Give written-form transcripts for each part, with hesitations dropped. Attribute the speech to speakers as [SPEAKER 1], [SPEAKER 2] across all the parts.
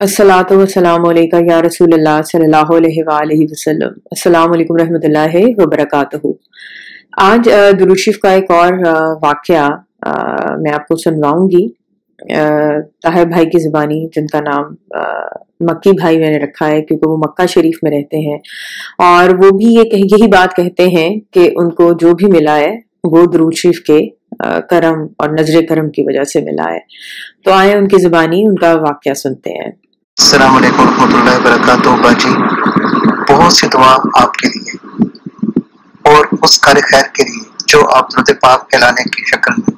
[SPEAKER 1] अस्सलातु वस्सलामु अलैका या रसूलल्लाह सल्लल्लाहु अलैहि वआलिहि वसल्लम। अस्सलामु अलैकुम रहमतुल्लाहि व बरकातहू। आज दुरूद शरीफ का एक और वाक़या मैं आपको सुनवाऊंगी ताहिर भाई की ज़ुबानी, जिनका नाम मक्की भाई मैंने रखा है क्योंकि वो मक्का शरीफ में रहते हैं और वो भी यही बात कहते हैं कि उनको जो भी मिला है वो दुरूद शरीफ के करम और नजर करम की वजह से मिला है। तो आए उनकी ज़ुबानी उनका वाक़या सुनते हैं।
[SPEAKER 2] अस्सलाम वालेकुम रहमतुल्लाहि व बरकातहू। बाजी, बहुत सी दुआ आपके लिए और उस कार खैर के लिए जो आप दुरूद पाक फैलाने की शक्ल में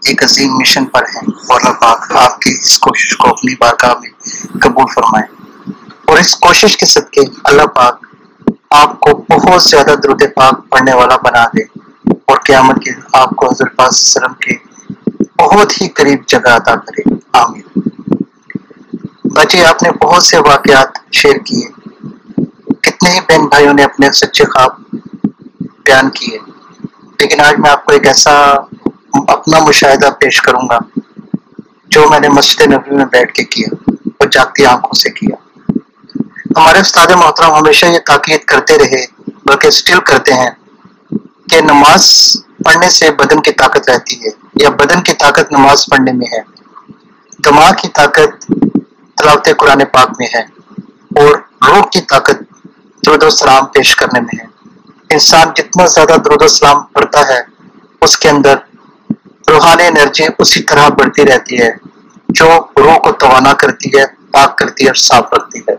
[SPEAKER 2] एक अजीम मिशन पर हैं, और अल्लाह पाक आपकी इस कोशिश को अपनी बारगाह में कबूल फरमाए और इस कोशिश के सदके अल्लाह पाक आपको बहुत ज्यादा दुरूद पाक पढ़ने वाला बना दे और क़यामत के आपको हज़रत पाक सल्लल्लाहु अलैहि वसल्लम के बहुत ही करीब जगह अता करे। आमीन। बच्चे, आपने बहुत से वाक़यात शेयर किए, कितने ही बहन भाइयों ने अपने सच्चे ख्वाब बयान किए, लेकिन आज मैं आपको एक ऐसा अपना मुशाहिदा पेश करूंगा जो मैंने मस्जिद नबवी में बैठ के किया और जागती आंखों से किया। हमारे उस्ताद मोहतरम हमेशा ये ताकीद करते रहे, बल्कि स्टिल करते हैं, कि नमाज पढ़ने से बदन की ताकत रहती है, या बदन की ताकत नमाज पढ़ने में है, दिमाग की ताकत तिलावत कुरान पाक में है और रूह की ताकत दुरूद सलाम पेश करने में है। इंसान जितना ज्यादा दुरूद सलाम पढ़ता है, उसके अंदर रूहानी एनर्जी उसी तरह बढ़ती रहती है, जो रूह को तवाना करती है, पाक करती है और साफ रखती है।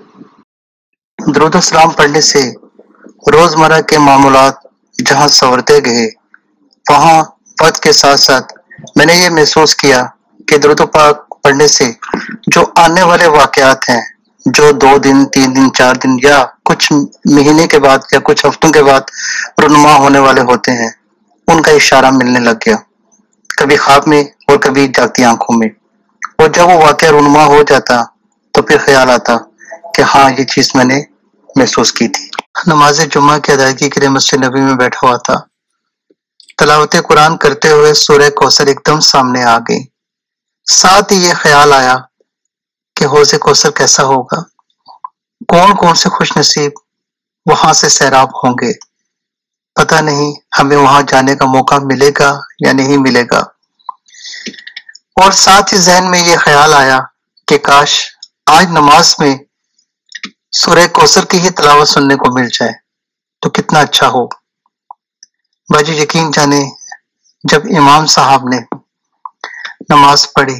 [SPEAKER 2] दुरूद सलाम पढ़ने से रोजमर्रा के मामूलात जहाँ संवरते गए, वहाँ वक्त के साथ साथ मैंने ये महसूस किया कि दुरूद पाक पढ़ने से जो आने वाले वाकयात हैं, जो 2 दिन 3 दिन 4 दिन या कुछ महीने के बाद या कुछ हफ्तों के बाद रुनुमा होने वाले होते हैं, उनका इशारा मिलने लग गया, कभी ख्वाब में और कभी जागती आंखों में। और जब वो वाकया रुनुमा हो जाता तो फिर ख्याल आता कि हाँ, ये चीज मैंने महसूस की थी। नमाज जुम्मा की अदायगी के लिए मस्जिद नबी में बैठा हुआ था, तिलावत कुरान करते हुए सूरह कौसर एकदम सामने आ गई। साथ ही ये ख्याल आया कि हौज़े कौसर कैसा होगा, कौन कौन से खुश नसीब वहां से सैराब होंगे, पता नहीं हमें वहां जाने का मौका मिलेगा या नहीं मिलेगा। और साथ ही जहन में ये ख्याल आया कि काश आज नमाज में सूरह कौसर की ही तिलावत सुनने को मिल जाए तो कितना अच्छा हो। बाजी, यकीन जाने जब इमाम साहब ने नमाज पढ़ी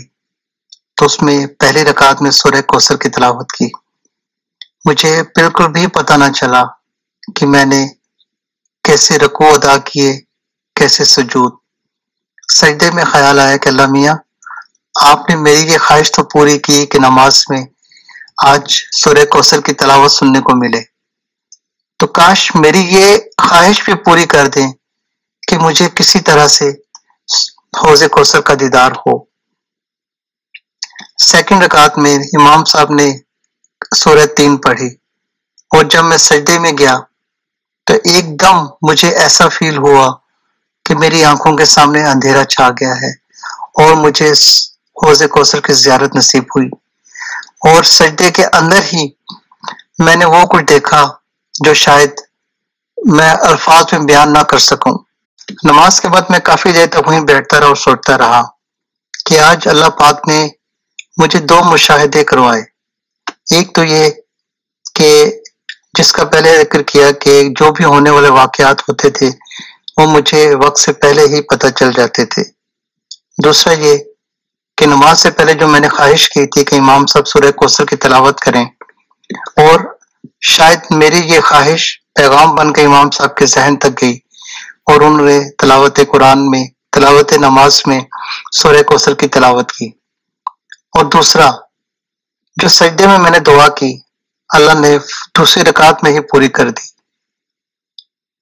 [SPEAKER 2] तो उसमें पहली रकात में सूरह कौसर की तिलावत की, मुझे बिल्कुल भी पता ना चला कि मैंने कैसे रुकू अदा किए, कैसे सुजूद। सजदे में ख्याल आया कि अल्लाह मियाँ, आपने मेरी ये ख्वाहिश तो पूरी की कि नमाज में आज सूरह कौसर की तिलावत सुनने को मिले, तो काश मेरी ये ख्वाहिश भी पूरी कर दें कि मुझे किसी तरह से हौज़े कौसर का दीदार हो। सेकंड रकात में इमाम साहब ने सूरह 3 पढ़ी और जब मैं सजदे में गया तो एकदम मुझे ऐसा फील हुआ कि मेरी आंखों के सामने अंधेरा छा गया है और मुझे हौज़े कौसर की ज़ियारत नसीब हुई। और सजदे के अंदर ही मैंने वो कुछ देखा जो शायद मैं अल्फाज में बयान ना कर सकूं। नमाज के बाद मैं काफी देर तक वहीं बैठता रहा और सोचता रहा कि आज अल्लाह पाक ने मुझे 2 मुशाहिदे करवाए। एक तो ये कि जिसका पहले जिक्र किया कि जो भी होने वाले वाकयात होते थे वो मुझे वक्त से पहले ही पता चल जाते थे। दूसरा ये कि नमाज से पहले जो मैंने ख्वाहिश की थी कि इमाम साहब सूरह कौसर की तिलावत करें, और शायद मेरी ये ख्वाहिश पैगाम बन के इमाम साहब के जहन तक गई और उन्होंने तिलावत कुरान में, तिलावत नमाज में सूरह कौसर की तिलावत की। और दूसरा, जो सजदे में मैंने दुआ की, अल्लाह ने दूसरी रकात में ही पूरी कर दी।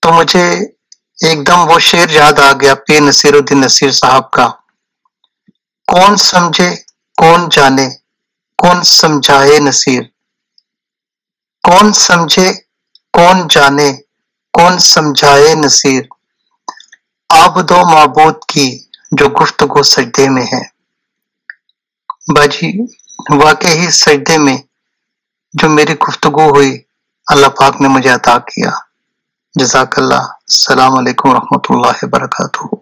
[SPEAKER 2] तो मुझे एकदम वो शेर याद आ गया पीर नसीरुद्दीन नसीर साहब का, कौन समझे कौन जाने कौन समझाए नसीर, कौन समझे कौन जाने कौन समझाए नसीर, आबदो माबूद की जो गुफ्तगू सजदे में है। बाजी, واقعی ہی سجدے میں جو میری گفتگو ہوئی اللہ پاک نے مجھے عطا کیا۔ جزاک اللہ۔ السلام علیکم ورحمۃ اللہ وبرکاتہ۔